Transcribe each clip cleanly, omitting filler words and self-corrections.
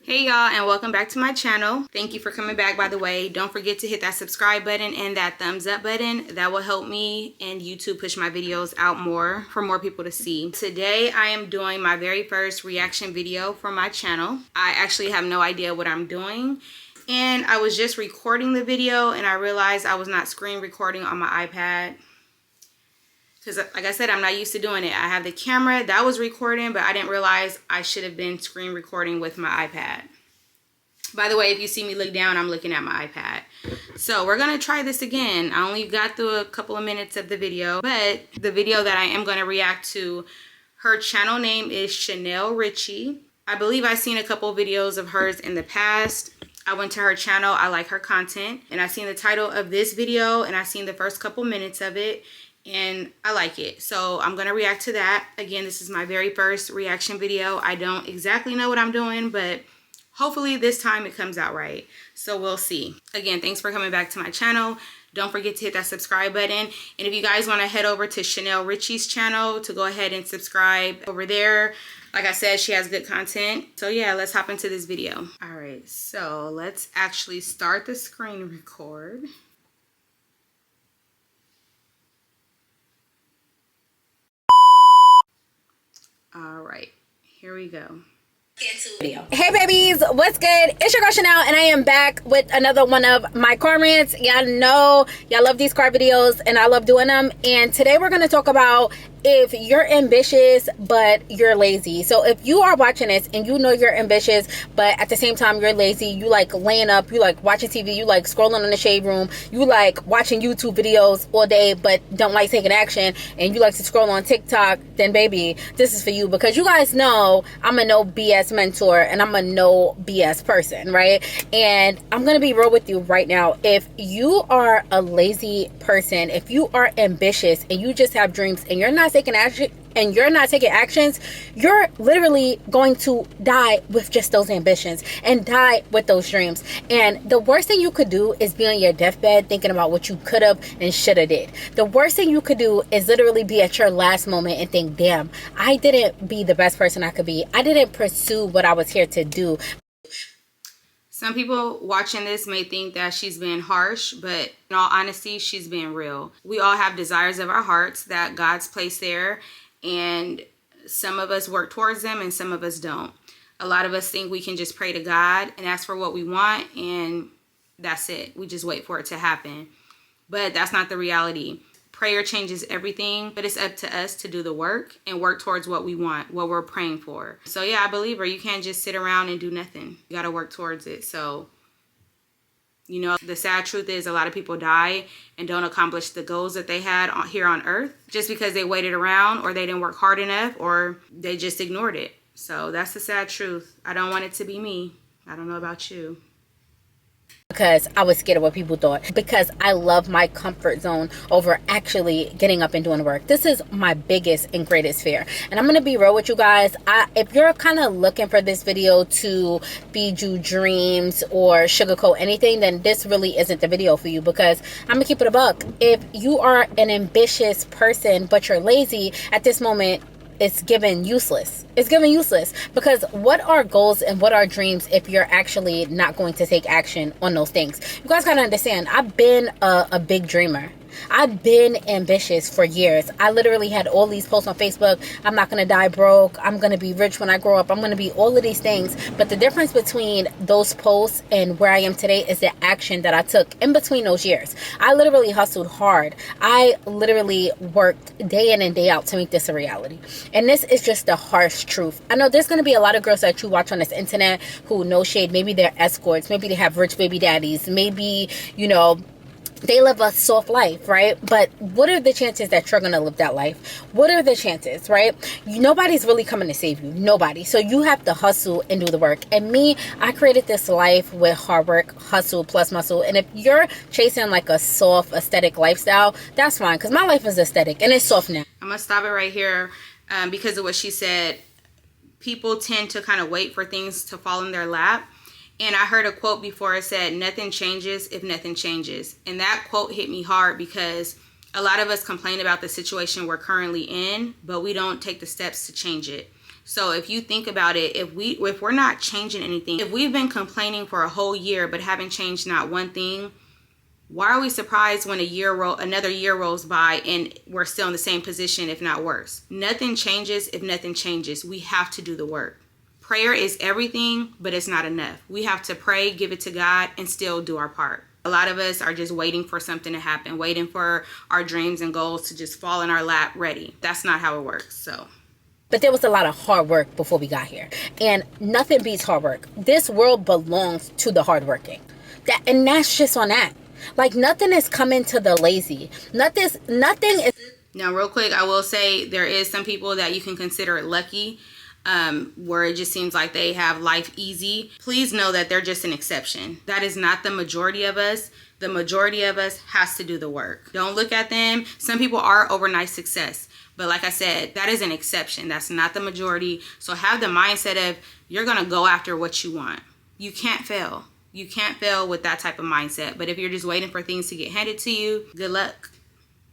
Hey y'all, and welcome back to my channel. Thank you for coming back, by the way. Don't forget to hit that subscribe button and that thumbs up button. That will help me and YouTube push my videos out more for more people to see. Today I am doing my very first reaction video for my channel. I actually have no idea what I'm doing, and I was just recording the video and I realized I was not screen recording on my iPad. Because like I said, I'm not used to doing it. I have the camera that was recording, but I didn't realize I should have been screen recording with my iPad. By the way, if you see me look down, I'm looking at my iPad. So we're going to try this again. I only got through a couple of minutes of the video, but the video that I am going to react to, her channel name is Chanel Richie. I believe I've seen a couple of videos of hers in the past. I went to her channel. I like her content, and I seen the title of this video and I seen the first couple minutes of it, and I like it. So I'm going to react to that. Again, this is my very first reaction video. I don't exactly know what I'm doing, but hopefully this time it comes out right. So we'll see. Again, thanks for coming back to my channel. Don't forget to hit that subscribe button. And if you guys want to head over to Chanel Richie's channel to go ahead and subscribe over there. Like I said, she has good content. So yeah, let's hop into this video. All right, so let's actually start the screen record. All right, here we go. Hey babies, what's good? It's your girl Chanel, and I am back with another one of my car rants. Y'all know y'all love these car videos and I love doing them, and today we're going to talk about if you're ambitious but you're lazy. So if you are watching this and you know you're ambitious but at the same time you're lazy, you like laying up, you like watching TV, you like scrolling in the shade room, you like watching YouTube videos all day but don't like taking action, and you like to scroll on TikTok, then baby, this is for you, because you guys know I'm a no BS mentor and I'm a no BS person, right? And I'm gonna be real with you right now. If you are a lazy person, if you are ambitious and you just have dreams and you're not taking action and you're not taking actions, you're literally going to die with just those ambitions and die with those dreams. And the worst thing you could do is be on your deathbed thinking about what you could have and should have did. The worst thing you could do is literally be at your last moment and think, damn, I didn't be the best person I could be. I didn't pursue what I was here to do. Some people watching this may think that she's being harsh, but in all honesty, she's being real. We all have desires of our hearts that God's placed there, and some of us work towards them and some of us don't. A lot of us think we can just pray to God and ask for what we want, and that's it. We just wait for it to happen. But that's not the reality. Prayer changes everything, but it's up to us to do the work and work towards what we want, what we're praying for. So yeah, I believe her. You can't just sit around and do nothing. You got to work towards it. So, you know, the sad truth is a lot of people die and don't accomplish the goals that they had here on earth just because they waited around, or they didn't work hard enough, or they just ignored it. So that's the sad truth. I don't want it to be me. I don't know about you. Because I was scared of what people thought, because I love my comfort zone over actually getting up and doing the work. This is my biggest and greatest fear. And I'm going to be real with you guys. If you're kind of looking for this video to feed you dreams or sugarcoat anything, then this really isn't the video for you, because I'm going to keep it a buck. If you are an ambitious person but you're lazy, at this moment, it's given useless. It's given useless, because what are goals and what are dreams if you're actually not going to take action on those things? You guys gotta understand, I've been a big dreamer. I've been ambitious for years. I literally had all these posts on Facebook. I'm not going to die broke. I'm going to be rich when I grow up. I'm going to be all of these things. But the difference between those posts and where I am today is the action that I took in between those years. I literally hustled hard. I literally worked day in and day out to make this a reality. And this is just the harsh truth. I know there's going to be a lot of girls that you watch on this internet who, no shade, maybe they're escorts. Maybe they have rich baby daddies. Maybe, you know, they live a soft life, right? But what are the chances that you're going to live that life? What are the chances, right? Nobody's really coming to save you. Nobody. So you have to hustle and do the work. And me, I created this life with hard work, hustle plus muscle. And if you're chasing like a soft aesthetic lifestyle, that's fine, because my life is aesthetic and it's soft now. I'm going to stop it right here because of what she said. People tend to kind of wait for things to fall in their lap. And I heard a quote before. It said, nothing changes if nothing changes. And that quote hit me hard, because a lot of us complain about the situation we're currently in, but we don't take the steps to change it. So if you think about it, if we're not changing anything, if we've been complaining for a whole year but haven't changed not one thing, why are we surprised when another year rolls by and we're still in the same position, if not worse? Nothing changes if nothing changes. We have to do the work. Prayer is everything, but it's not enough. We have to pray, give it to God, and still do our part. A lot of us are just waiting for something to happen, waiting for our dreams and goals to just fall in our lap ready. That's not how it works. But there was a lot of hard work before we got here. And nothing beats hard work. This world belongs to the hardworking. And that's just on that. Like, nothing is coming to the lazy. Nothing is... Now, real quick, I will say there is some people that you can consider lucky, where it just seems like they have life easy. Please know that they're just an exception. That is not the majority of us. The majority of us has to do the work. Don't look at them. Some people are overnight success. But like I said, that is an exception. That's not the majority. So have the mindset of you're going to go after what you want. You can't fail. You can't fail with that type of mindset. But if you're just waiting for things to get handed to you, good luck.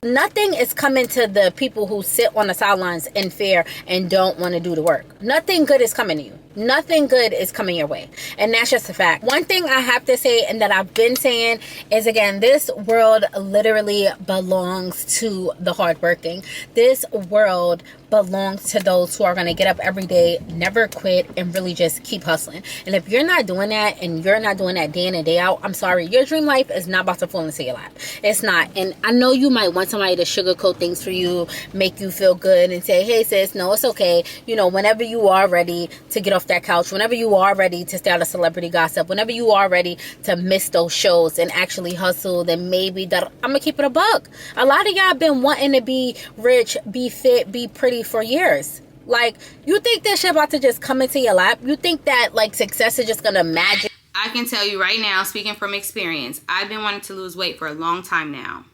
Nothing is coming to the people who sit on the sidelines in fear and don't want to do the work. Nothing good is coming to you. Nothing good is coming your way. And that's just a fact. One thing I have to say, and that I've been saying, is again, this world literally belongs to the hardworking. This world belongs to those who are going to get up every day, never quit, and really just keep hustling. And if you're not doing that, and you're not doing that day in and day out, I'm sorry, your dream life is not about to fall into your lap. It's not. And I know you might want somebody to sugarcoat things for you, make you feel good, and say, hey sis, no, it's okay. You know, whenever you are ready to get off that couch, whenever you are ready to stay out of celebrity gossip, whenever you are ready to miss those shows and actually hustle, then maybe that. I'm gonna keep it a buck. A lot of y'all been wanting to be rich, be fit, be pretty for years. Like, you think this shit about to just come into your lap? You think that like success is just gonna magic? I can tell you right now, speaking from experience, I've been wanting to lose weight for a long time now.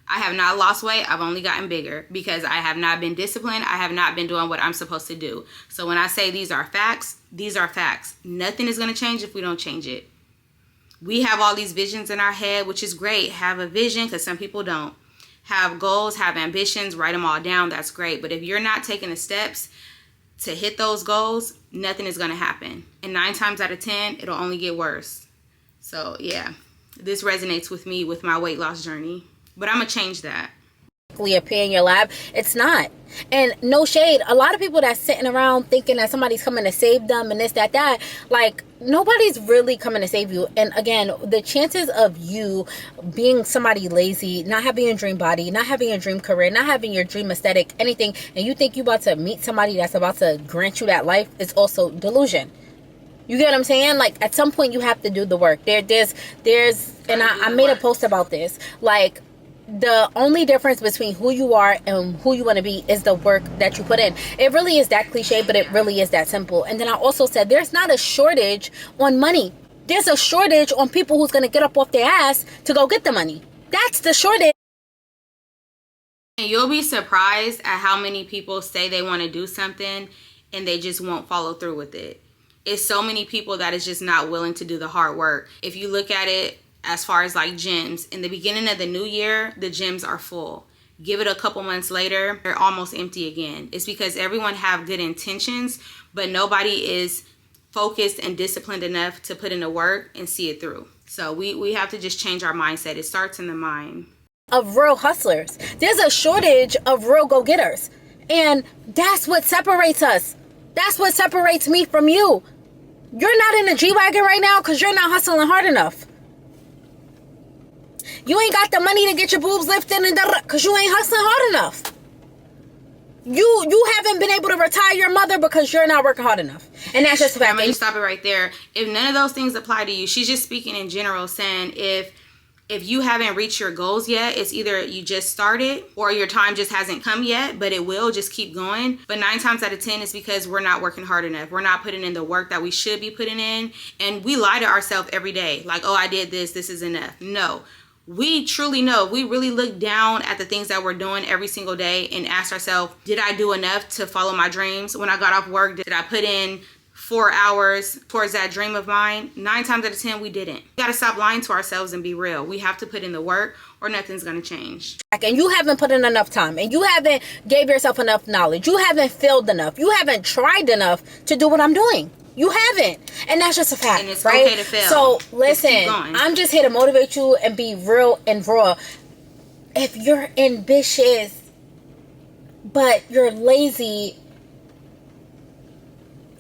I have not lost weight. I've only gotten bigger because I have not been disciplined. I have not been doing what I'm supposed to do. So when I say these are facts, these are facts. Nothing is going to change if we don't change it. We have all these visions in our head, which is great. Have a vision, because some people don't. Have goals, have ambitions, write them all down. That's great. But if you're not taking the steps to hit those goals, nothing is going to happen. And 9 times out of 10, it'll only get worse. So yeah, this resonates with me with my weight loss journey. But I'm going to change that. Appear in your lap. It's not. And no shade, a lot of people that's sitting around thinking that somebody's coming to save them and this, that, like, nobody's really coming to save you. And again, the chances of you being somebody lazy, not having your dream body, not having your dream career, not having your dream aesthetic, anything, and you think you about to meet somebody that's about to grant you that life, is also delusion. You get what I'm saying? Like, at some point you have to do the work. There's and I made a post about this. Like, the only difference between who you are and who you want to be is the work that you put in. It really is that cliche, but it really is that simple. And then I also said there's not a shortage on money. There's a shortage on people who's going to get up off their ass to go get the money. That's the shortage. And you'll be surprised at how many people say they want to do something and they just won't follow through with it. It's so many people that is just not willing to do the hard work. If you look at it as far as like gyms, in the beginning of the new year, the gyms are full. Give it a couple months later, they're almost empty again. It's because everyone have good intentions, but nobody is focused and disciplined enough to put in the work and see it through. So we have to just change our mindset. It starts in the mind. Of real hustlers. There's a shortage of real go-getters. And that's what separates us. That's what separates me from you. You're not in a G-Wagon right now because you're not hustling hard enough. You ain't got the money to get your boobs lifted and because you ain't hustling hard enough. You haven't been able to retire your mother because you're not working hard enough. And that's just a fact. I'm going to stop it right there. If none of those things apply to you, she's just speaking in general, saying if you haven't reached your goals yet, it's either you just started or your time just hasn't come yet, but it will. Just keep going. But 9 times out of 10 is because we're not working hard enough. We're not putting in the work that we should be putting in. And we lie to ourselves every day. Like, oh, I did this. This is enough. No. We truly know. We really look down at the things that we're doing every single day and ask ourselves, did I do enough to follow my dreams? When I got off work, did I put in 4 hours towards that dream of mine, 9 times out of 10, we didn't. We got to stop lying to ourselves and be real. We have to put in the work or nothing's going to change. And you haven't put in enough time, and you haven't gave yourself enough knowledge. You haven't failed enough. You haven't tried enough to do what I'm doing. You haven't. And that's just a fact. And it's right? okay to fail. So listen, I'm just here to motivate you and be real and raw. If you're ambitious, but you're lazy,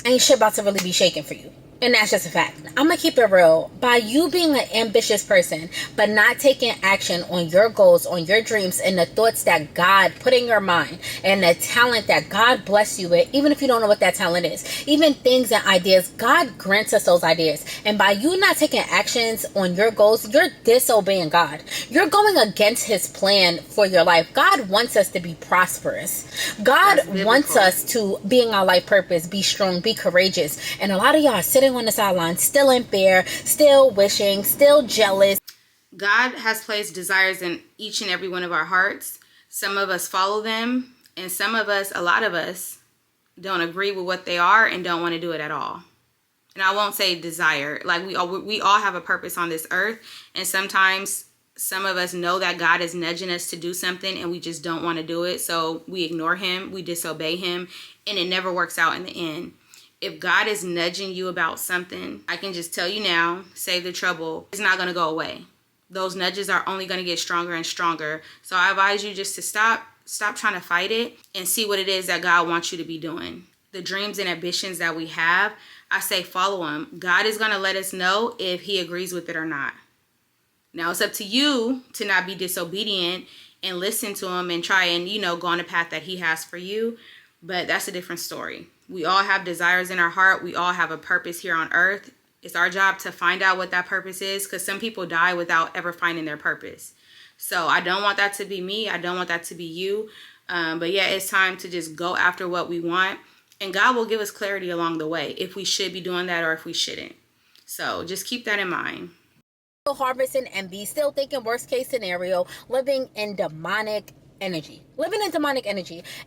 ain't shit about to really be shaking for you. And that's just a fact. I'm going to keep it real. By you being an ambitious person, but not taking action on your goals, on your dreams, and the thoughts that God put in your mind, and the talent that God blessed you with, even if you don't know what that talent is, even things and ideas, God grants us those ideas. And by you not taking actions on your goals, you're disobeying God. You're going against his plan for your life. God wants us to be prosperous. God wants us to be in our life purpose, be strong, be courageous. And a lot of y'all are sitting on the sideline, still in fear, still wishing, still jealous. God has placed desires in each and every one of our hearts. Some of us follow them, and some of us, a lot of us, don't agree with what they are and don't want to do it at all. And I won't say desire. Like we all have a purpose on this earth, and sometimes some of us know that God is nudging us to do something and we just don't want to do it. So we ignore him, we disobey him, and it never works out in the end. If God is nudging you about something, I can just tell you now, save the trouble. It's not going to go away. Those nudges are only going to get stronger and stronger. So I advise you just to stop trying to fight it and see what it is that God wants you to be doing. The dreams and ambitions that we have, I say follow them. God is going to let us know if he agrees with it or not. Now it's up to you to not be disobedient and listen to him and try and, go on the path that he has for you. But that's a different story. We all have desires in our heart. We all have a purpose here on earth. It's our job to find out what that purpose is, because some people die without ever finding their purpose. So I don't want that to be me. I don't want that to be you. But yeah, it's time to just go after what we want. And God will give us clarity along the way if we should be doing that or if we shouldn't. So just keep that in mind. Still harvesting envy, still thinking worst case scenario, living in demonic energy,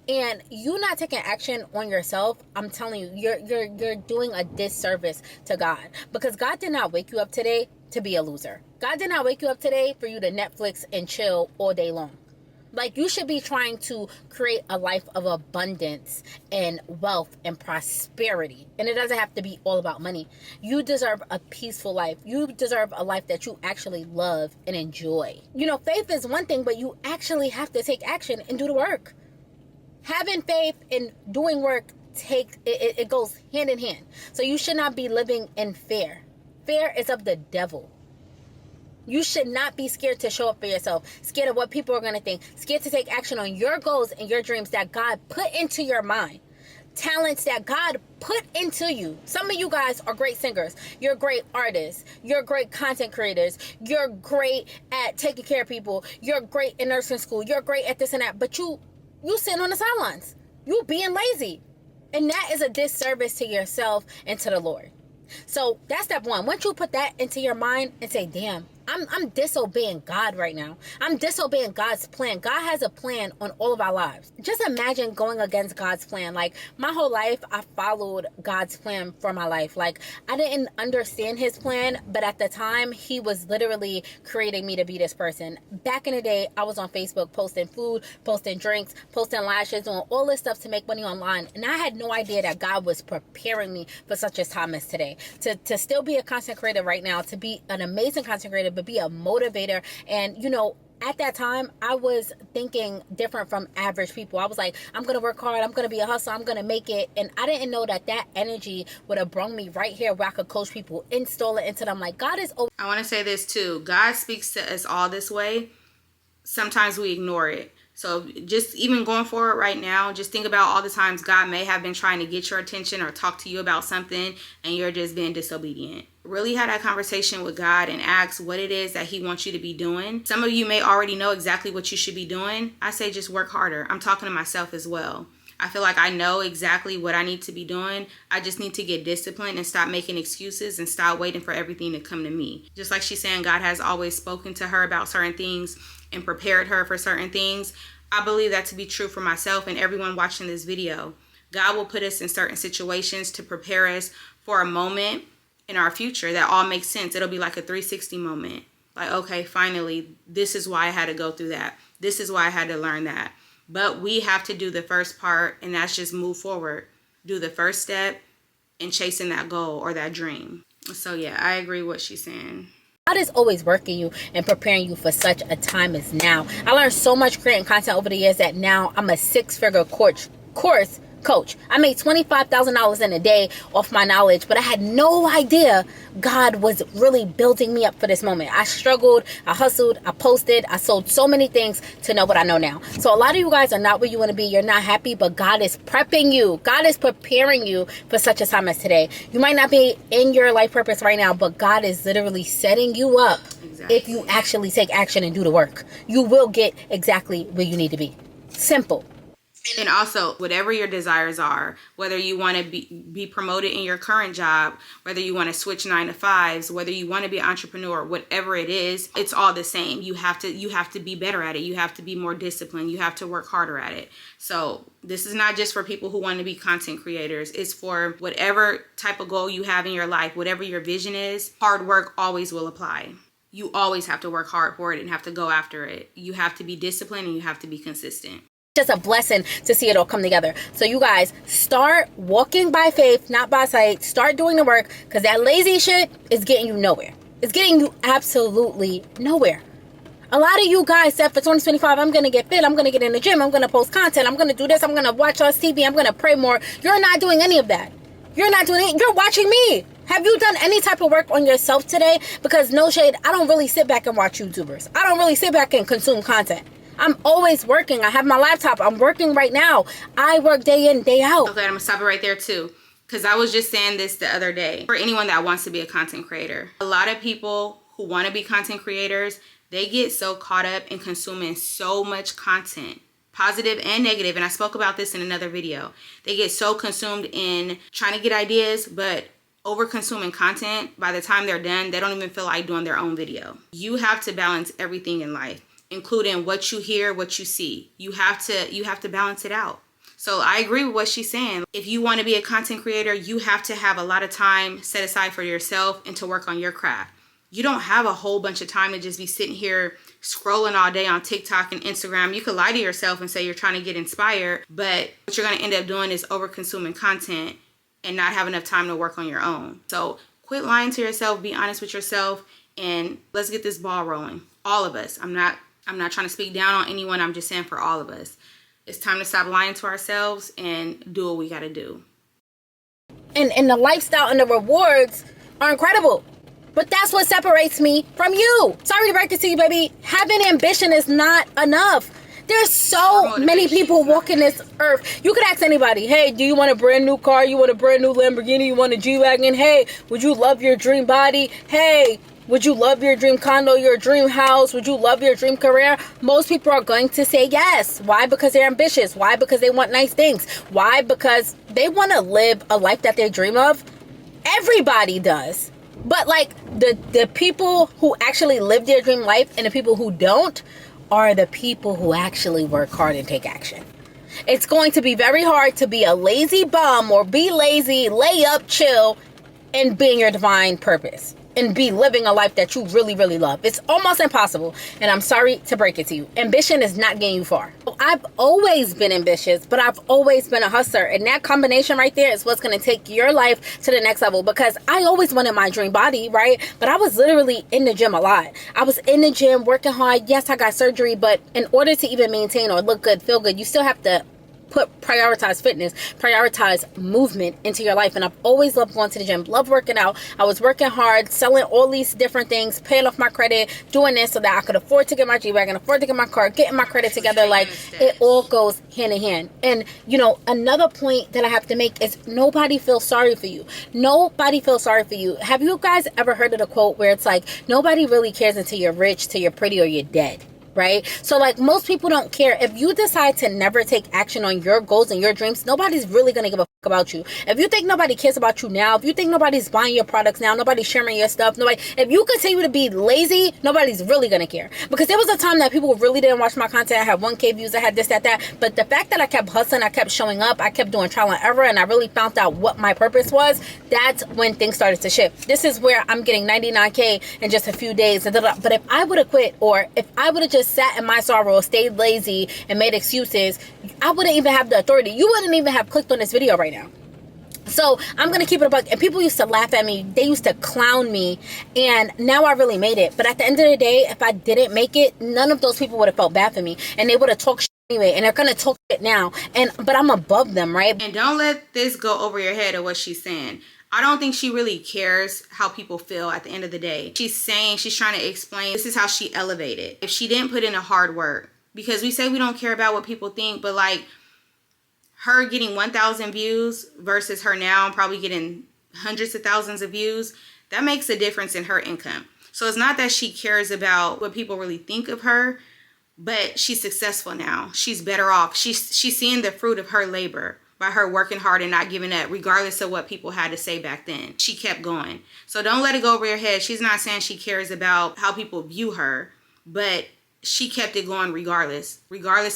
and you not taking action on yourself. I'm telling you, you're doing a disservice to God, because God did not wake you up today to be a loser. God did not wake you up today for you to Netflix and chill all day long. Like, you should be trying to create a life of abundance and wealth and prosperity. And it doesn't have to be all about money. You deserve a peaceful life. You deserve a life that you actually love and enjoy. Faith is one thing, but you actually have to take action and do the work. Having faith and doing work, it goes hand in hand. So you should not be living in fear. Fear is of the devil. You should not be scared to show up for yourself, scared of what people are going to think, scared to take action on your goals and your dreams that God put into your mind, talents that God put into you. Some of you guys are great singers. You're great artists. You're great content creators. You're great at taking care of people. You're great in nursing school. You're great at this and that. But you sit on the sidelines. You being lazy. And that is a disservice to yourself and to the Lord. So that's step one. Once you put that into your mind and say, damn, I'm disobeying God right now. I'm disobeying God's plan. God has a plan on all of our lives. Just imagine going against God's plan. Like, my whole life, I followed God's plan for my life. Like, I didn't understand his plan, but at the time, he was literally creating me to be this person. Back in the day, I was on Facebook posting food, posting drinks, posting lashes, doing all this stuff to make money online. And I had no idea that God was preparing me for such a time as today. To still be a content creator right now, to be an amazing content creator, but be a motivator. And at that time, I was thinking different from average people. I was like, I'm going to work hard. I'm going to be a hustler. I'm going to make it. And I didn't know that energy would have brought me right here where I could coach people, install it into them. Like, God is over. I want to say this too. God speaks to us all this way. Sometimes we ignore it. So just even going forward right now, just think about all the times God may have been trying to get your attention or talk to you about something and you're just being disobedient. Really have that conversation with God and ask what it is that he wants you to be doing. Some of you may already know exactly what you should be doing. I say just work harder. I'm talking to myself as well. I feel like I know exactly what I need to be doing. I just need to get disciplined and stop making excuses and stop waiting for everything to come to me. Just like she's saying, God has always spoken to her about certain things and prepared her for certain things. I believe that to be true for myself and everyone watching this video. God will put us in certain situations to prepare us for a moment in our future that all makes sense. It'll be like a 360 moment. Like, okay, finally, this is why I had to go through that. This is why I had to learn that. But we have to do the first part, and that's just move forward. Do the first step in chasing that goal or that dream. So yeah, I agree with what she's saying. God is always working you and preparing you for such a time as now. I learned so much creating content over the years that now I'm a 6-figure course coach. I made $25,000 in a day off my knowledge, but I had no idea God was really building me up for this moment. I struggled, I hustled, I posted, I sold so many things to know what I know now. So a lot of you guys are not where you want to be. You're not happy, but God is prepping you. God is preparing you for such a time as today. You might not be in your life purpose right now, but God is literally setting you up. Exactly. If you actually take action and do the work, you will get exactly where you need to be. Simple. And also, whatever your desires are, whether you want to be promoted in your current job, whether you want to switch 9 to 5s, whether you want to be an entrepreneur, whatever it is, it's all the same. You have to be better at it. You have to be more disciplined. You have to work harder at it. So this is not just for people who want to be content creators. It's for whatever type of goal you have in your life, whatever your vision is. Hard work always will apply. You always have to work hard for it and have to go after it. You have to be disciplined and you have to be consistent. Just a blessing to see it all come together. So you guys start walking by faith, not by sight. Start doing the work, because that lazy shit is getting you nowhere. It's getting you absolutely nowhere. A lot of you guys said for 2025, I'm going to get fit. I'm going to get in the gym. I'm going to post content. I'm going to do this. I'm going to watch us TV. I'm going to pray more. You're not doing any of that. You're not doing it. You're watching me. Have you done any type of work on yourself today? Because no shade, I don't really sit back and watch YouTubers. I don't really sit back and consume content. I'm always working. I have my laptop. I'm working right now. I work day in, day out. Okay, I'm going to stop it right there too. Because I was just saying this the other day. For anyone that wants to be a content creator. A lot of people who want to be content creators, they get so caught up in consuming so much content. Positive and negative. And I spoke about this in another video. They get so consumed in trying to get ideas, but over consuming content, by the time they're done, they don't even feel like doing their own video. You have to balance everything in life, including what you hear, what you see. You have to balance it out. So I agree with what she's saying. If you want to be a content creator, you have to have a lot of time set aside for yourself and to work on your craft. You don't have a whole bunch of time to just be sitting here scrolling all day on TikTok and Instagram. You could lie to yourself and say you're trying to get inspired, but what you're going to end up doing is over consuming content and not have enough time to work on your own. So quit lying to yourself, be honest with yourself, and let's get this ball rolling. All of us. I'm not trying to speak down on anyone. I'm just saying for all of us. It's time to stop lying to ourselves and do what we got to do. And the lifestyle and the rewards are incredible. But that's what separates me from you. Sorry to break it to you, baby. Having ambition is not enough. There's so many people walking this earth. You could ask anybody, hey, do you want a brand new car? You want a brand new Lamborghini? You want a G-Wagon? Hey, would you love your dream body? Hey, would you love your dream condo, your dream house? Would you love your dream career? Most people are going to say yes. Why? Because they're ambitious. Why? Because they want nice things. Why? Because they want to live a life that they dream of. Everybody does. But like the people who actually live their dream life and the people who don't are the people who actually work hard and take action. It's going to be very hard to be a lazy bum or be lazy, lay up, chill, and be in your divine purpose and be living a life that you really, really love. It's almost impossible. And I'm sorry to break it to you. Ambition is not getting you far. I've always been ambitious, but I've always been a hustler. And that combination right there is what's going to take your life to the next level, because I always wanted my dream body, right? But I was literally in the gym a lot. I was in the gym working hard. Yes, I got surgery, but in order to even maintain or look good, feel good, you still have to prioritize fitness, prioritize movement into your life. And I've always loved going to the gym, love working out. I was working hard, selling all these different things, paying off my credit, doing this so that I could afford to get my G-Wagon, afford to get my car, getting my credit together. Like, it all goes hand in hand. And you know, another point that I have to make is nobody feels sorry for you. Nobody feels sorry for you. Have you guys ever heard of the quote where it's like, nobody really cares until you're rich, till you're pretty, or you're dead? right? So like most people don't care. If you decide to never take action on your goals and your dreams, nobody's really gonna give a fuck about you. If you think nobody cares about you now, if you think nobody's buying your products now, nobody's sharing your stuff, if you continue to be lazy, nobody's really gonna care. Because there was a time that people really didn't watch my content. I had 1K views, I had this, that, but the fact that I kept hustling, I kept showing up, I kept doing trial and error, and I really found out what my purpose was, that's when things started to shift. This is where I'm getting 99K in just a few days. But if I would have quit, or if I would have just sat in my sorrow, stayed lazy, and made excuses, I wouldn't even have the authority. You wouldn't even have clicked on this video right now. So I'm going to keep it a buck. And people used to laugh at me. They used to clown me. And now I really made it. But at the end of the day, if I didn't make it, none of those people would have felt bad for me. And they would have talked shit anyway. And they're going to talk shit now. But I'm above them, right? And don't let this go over your head of what she's saying. I don't think she really cares how people feel at the end of the day. She's trying to explain this is how she elevated. If she didn't put in a hard work, because we say we don't care about what people think, but like her getting 1,000 views versus her now probably getting hundreds of thousands of views, that makes a difference in her income. So it's not that she cares about what people really think of her, but she's successful now. She's better off. She's seeing the fruit of her labor by her working hard and not giving up, regardless of what people had to say back then. She kept going. So don't let it go over your head. She's not saying she cares about how people view her, but she kept it going regardless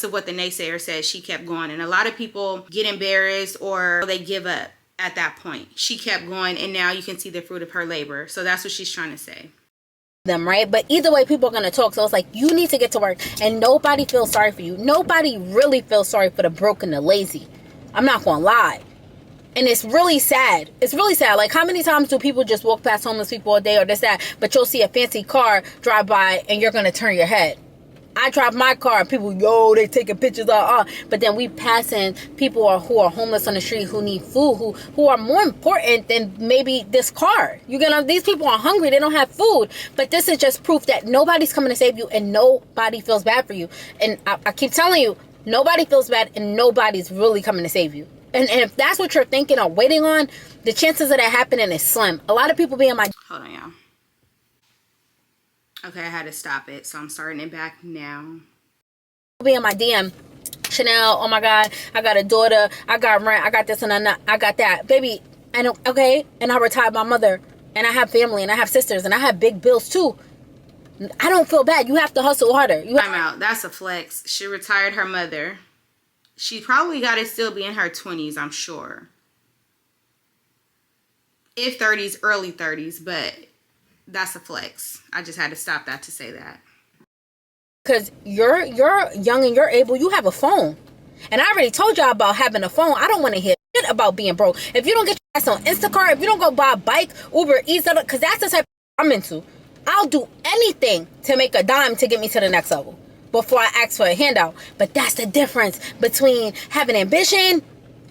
of what the naysayer says. She kept going. And a lot of people get embarrassed or they give up at that point. She kept going, and now you can see the fruit of her labor. So that's what she's trying to say. Them, right? But either way, people are going to talk. So it's like, you need to get to work, and nobody feels sorry for you. Nobody really feels sorry for the broke and the lazy. I'm not going to lie. And it's really sad. It's really sad. Like, how many times do people just walk past homeless people all day or this, that, but you'll see a fancy car drive by and you're going to turn your head. I drive my car and people, they taking pictures but then we passing people who are homeless on the street, who need food, who are more important than maybe this car. These people are hungry, they don't have food, but this is just proof that nobody's coming to save you and nobody feels bad for you. And I keep telling you, nobody feels bad and nobody's really coming to save you. And if that's what you're thinking or waiting on, the chances of that happening is slim. A lot of people be in my... Hold on, y'all. Okay, I had to stop it, so I'm starting it back now. Be in my DM, Chanel, oh my God, I got a daughter, I got rent, I got this and I got that. Baby, and I retired my mother, and I have family, and I have sisters, and I have big bills too. I don't feel bad. You have to hustle harder. I'm out. That's a flex. She retired her mother. She probably got to still be in her 20s, I'm sure. If 30s, early 30s, but that's a flex. I just had to stop that to say that. Because you're young and you're able. You have a phone. And I already told y'all about having a phone. I don't want to hear shit about being broke. If you don't get your ass on Instacart, if you don't go buy a bike, Uber Eats, because that's the type of I'm into. I'll do anything to make a dime to get me to the next level before I ask for a handout. But that's the difference between having ambition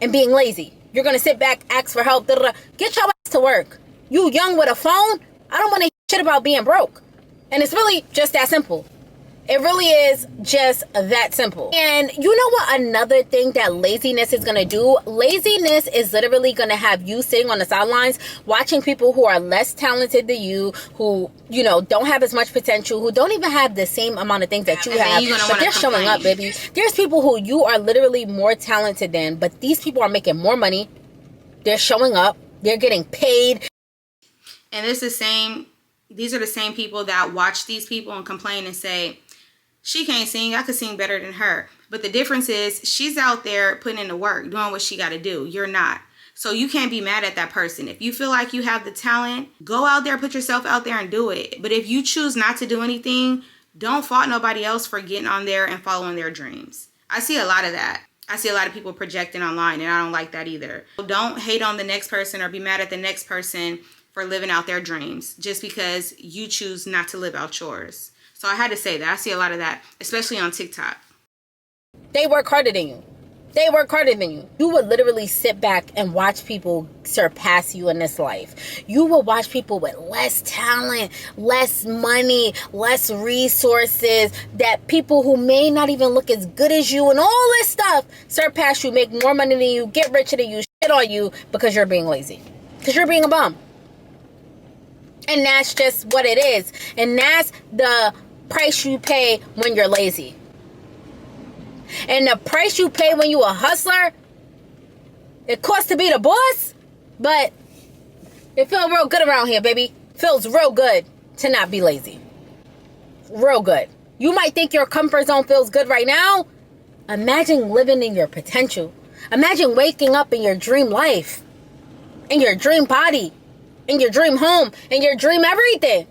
and being lazy. You're going to sit back, ask for help. Get your ass to work. You young with a phone? I don't want to hear shit about being broke. And it's really just that simple. It really is just that simple. And you know what another thing that laziness is going to do? Laziness is literally going to have you sitting on the sidelines watching people who are less talented than you, who, don't have as much potential, who don't even have the same amount of things that you have, but they're showing up, baby. There's people who you are literally more talented than, but these people are making more money. They're showing up. They're getting paid. And these are the same people that watch these people and complain and say, she can't sing, I could sing better than her. But the difference is she's out there putting in the work, doing what she got to do. You're not. So you can't be mad at that person. If you feel like you have the talent, go out there, put yourself out there and do it. But if you choose not to do anything, don't fault nobody else for getting on there and following their dreams. I see a lot of that. I see a lot of people projecting online, and I don't like that either. Don't hate on the next person or be mad at the next person for living out their dreams just because you choose not to live out yours. So I had to say that. I see a lot of that, especially on TikTok. They work harder than you. You would literally sit back and watch people surpass you in this life. You will watch people with less talent, less money, less resources, that people who may not even look as good as you and all this stuff surpass you, make more money than you, get richer than you, shit on you because you're being lazy. Because you're being a bum. And that's just what it is. And that's the price you pay when you're lazy. And the price you pay when you a hustler, it costs to be the boss, but it feels real good around here, baby. Feels real good to not be lazy. Real good. You might think your comfort zone feels good right now. Imagine living in your potential. Imagine waking up in your dream life, in your dream body, in your dream home, in your dream everything.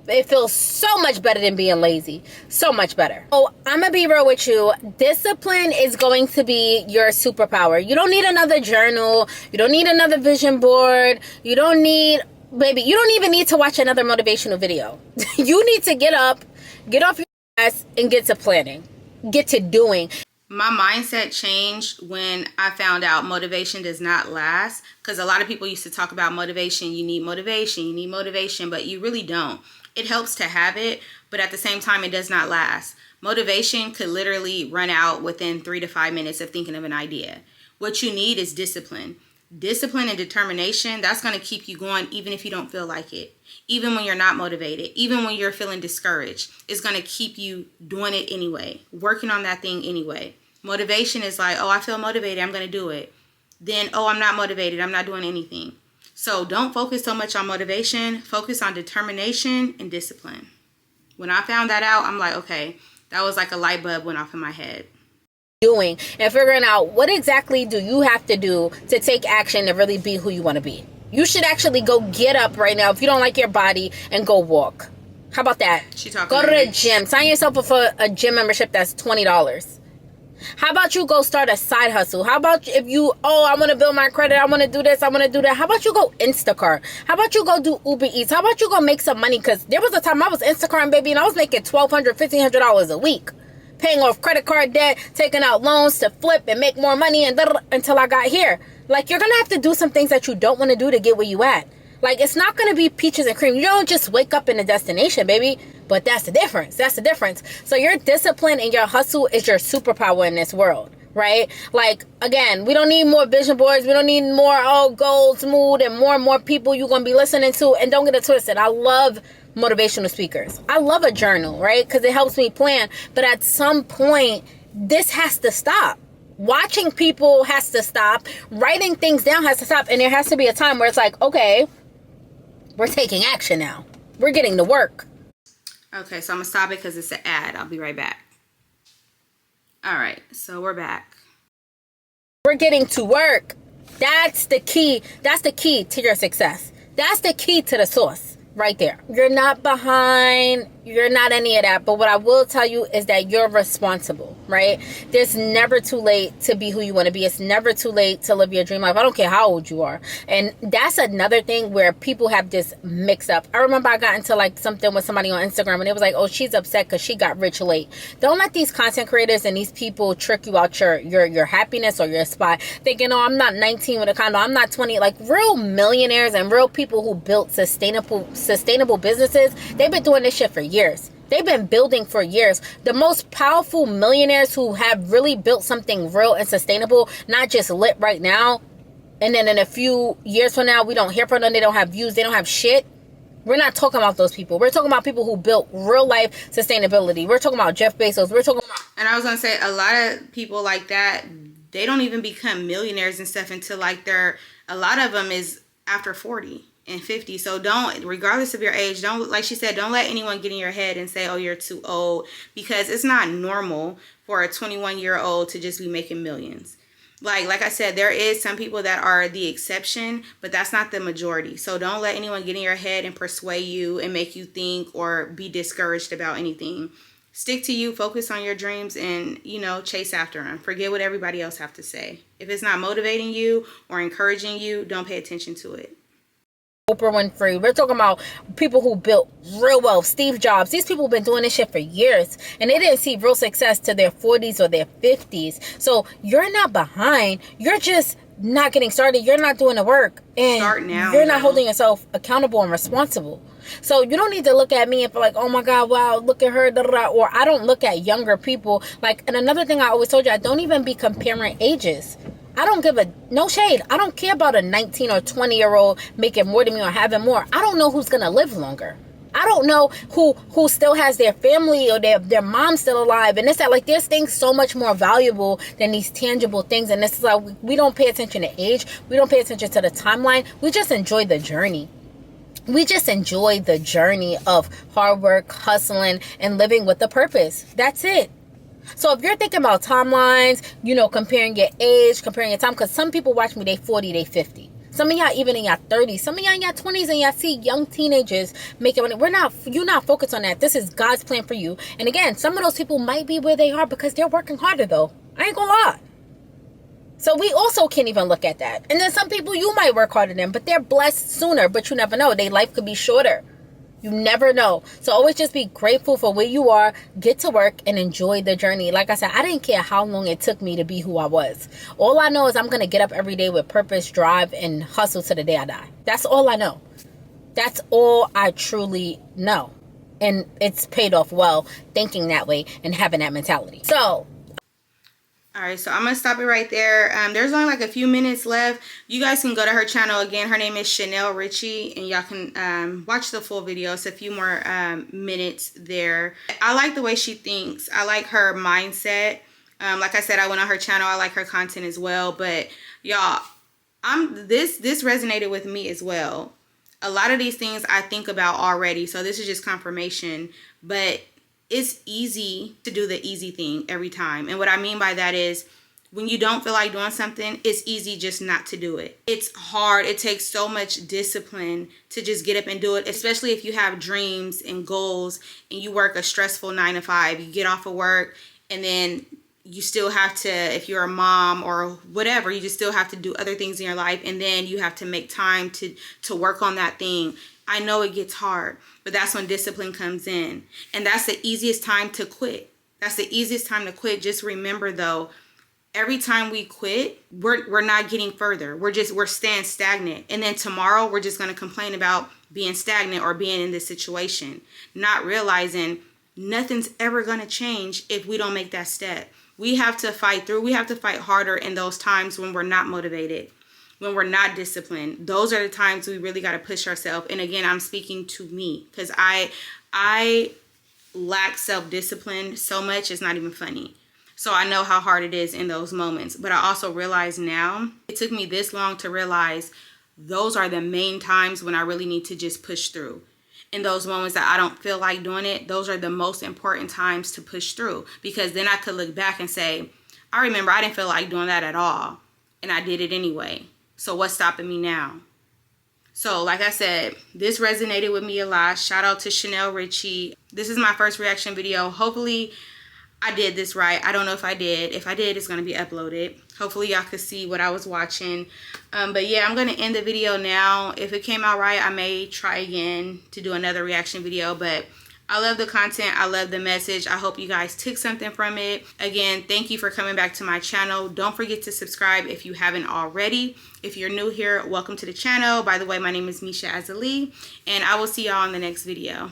It feels so much better than being lazy. So much better. Oh, I'm going to be real with you. Discipline is going to be your superpower. You don't need another journal. You don't need another vision board. You don't even need to watch another motivational video. You need to get up, get off your ass, and get to planning. Get to doing. My mindset changed when I found out motivation does not last, because a lot of people used to talk about motivation. You need motivation, but you really don't. It helps to have it, but at the same time, it does not last. Motivation could literally run out within 3 to 5 minutes of thinking of an idea. What you need is discipline. Discipline and determination, that's going to keep you going even if you don't feel like it. Even when you're not motivated, even when you're feeling discouraged, it's going to keep you doing it anyway, working on that thing anyway. Motivation is like, oh, I feel motivated, I'm going to do it. Then, oh, I'm not motivated, I'm not doing anything. So don't focus so much on motivation, focus on determination and discipline. When I found that out, I'm like, okay, that was like a light bulb went off in my head. Doing and figuring out what exactly do you have to do to take action to really be who you want to be. You should actually go get up right now if you don't like your body and go walk. How about that? Go to the gym. Sign yourself up for a gym membership that's $20. How about you go start a side hustle? How about if you, I want to build my credit, I want to do this, I want to do that. How about you go Instacart? How about you go do Uber Eats? How about you go make some money? Because there was a time I was Instacart, baby, and I was making $1,200, $1,500 a week. Paying off credit card debt, taking out loans to flip and make more money and until I got here. Like, you're going to have to do some things that you don't want to do to get where you at. Like, it's not going to be peaches and cream. You don't just wake up in a destination, baby. But that's the difference. That's the difference. So your discipline and your hustle is your superpower in this world, right? Like, again, we don't need more vision boards. We don't need more, goals, mood, and more people you're going to be listening to. And don't get it twisted. I love motivational speakers. I love a journal, right? Because it helps me plan. But at some point, this has to stop. Watching people has to stop. Writing things down has to stop. And there has to be a time where it's like, okay, we're taking action now. We're getting to work. Okay, so I'm going to stop it because it's an ad. I'll be right back. All right, so we're back. We're getting to work. That's the key. That's the key to your success. That's the key to the source. Right there. You're not behind. You're not any of that. But what I will tell you is that you're responsible, right? There's never too late to be who you want to be. It's never too late to live your dream life. I don't care how old you are. And that's another thing where people have this mixed up. I remember I got into like something with somebody on Instagram and it was like, oh, she's upset because she got rich late. Don't let these content creators and these people trick you out your happiness or your spot. Thinking, oh, I'm not 19 with a condo. I'm not 20. Like real millionaires and real people who built sustainable businesses, they've been doing this shit for years. They've been building for years. The most powerful millionaires who have really built something real and sustainable, not just lit right now, and then in a few years from now, we don't hear from them, they don't have views, they don't have shit. We're not talking about those people. We're talking about people who built real life sustainability. We're talking about Jeff Bezos. We're talking about... And I was going to say, a lot of people like that, they don't even become millionaires and stuff until like a lot of them is after 40. And 50. So don't, regardless of your age, don't, like she said, don't let anyone get in your head and say, oh, you're too old, because it's not normal for a 21-year-old to just be making millions. Like I said, there is some people that are the exception, but that's not the majority. So don't let anyone get in your head and persuade you and make you think or be discouraged about anything. Stick to you, focus on your dreams, and, chase after them. Forget what everybody else have to say. If it's not motivating you or encouraging you, don't pay attention to it. Oprah Winfrey. We're talking about people who built real wealth. Steve Jobs. These people have been doing this shit for years. And they didn't see real success to their 40s or their 50s. So you're not behind. You're just not getting started. You're not doing the work. And start now, you're not holding yourself accountable and responsible. So you don't need to look at me and feel like, oh my God, wow, look at her. Da, da, da. Or I don't look at younger people. And another thing I always told you, I don't even be comparing ages. I don't give no shade. I don't care about a 19 or 20-year-old making more than me or having more. I don't know who's going to live longer. I don't know who still has their family or their mom still alive, and it's that, like, there's things so much more valuable than these tangible things. And this is like, we don't pay attention to age, we don't pay attention to the timeline, we just enjoy the journey. We just enjoy the journey of hard work, hustling, and living with a purpose. That's it. So if you're thinking about timelines, comparing your age, comparing your time, because some people watch me, they 40, they 50. Some of y'all even in your 30s. Some of y'all in your 20s, and y'all see young teenagers making money. You're not focused on that. This is God's plan for you. And again, some of those people might be where they are because they're working harder, though. I ain't gonna lie. So we also can't even look at that. And then some people you might work harder than, but they're blessed sooner. But you never know. Their life could be shorter. You never know. So always just be grateful for where you are, get to work, and enjoy the journey. Like I said, I didn't care how long it took me to be who I was. All I know is I'm going to get up every day with purpose, drive, and hustle to the day I die. That's all I know. That's all I truly know. And it's paid off well thinking that way and having that mentality. So all right, so I'm going to stop it right there. There's only like a few minutes left. You guys can go to her channel. Again, her name is Chanel Richie, and y'all can watch the full video. It's a few more minutes there. I like the way she thinks. I like her mindset. Like I said, I went on her channel. I like her content as well. But y'all, this resonated with me as well. A lot of these things I think about already, so this is just confirmation. But it's easy to do the easy thing every time. And what I mean by that is when you don't feel like doing something, it's easy just not to do it. It's hard. It takes so much discipline to just get up and do it, especially if you have dreams and goals and you work a stressful 9 to 5. You get off of work and then you still have to, if you're a mom or whatever, you just still have to do other things in your life. And then you have to make time to work on that thing. I know it gets hard, but that's when discipline comes in. And that's the easiest time to quit. That's the easiest time to quit. Just remember though, every time we quit, we're not getting further. We're staying stagnant. And then tomorrow we're just going to complain about being stagnant or being in this situation, not realizing nothing's ever going to change if we don't make that step. We have to fight through. We have to fight harder in those times when we're not motivated, when we're not disciplined. Those are the times we really got to push ourselves. And again, I'm speaking to me because I lack self-discipline so much, it's not even funny. So I know how hard it is in those moments. But I also realize now, it took me this long to realize those are the main times when I really need to just push through. In those moments that I don't feel like doing it, those are the most important times to push through. Because then I could look back and say, I remember I didn't feel like doing that at all. And I did it anyway. So what's stopping me now? So like I said, this resonated with me a lot. Shout out to Chanel Richie. This is my first reaction video. Hopefully I did this right. I don't know if I did. If I did, it's going to be uploaded. Hopefully y'all could see what I was watching. But yeah, I'm going to end the video now. If it came out right, I may try again to do another reaction video. But I love the content. I love the message. I hope you guys took something from it. Again, thank you for coming back to my channel. Don't forget to subscribe if you haven't already. If you're new here, welcome to the channel. By the way, my name is Misha Azali, and I will see y'all in the next video.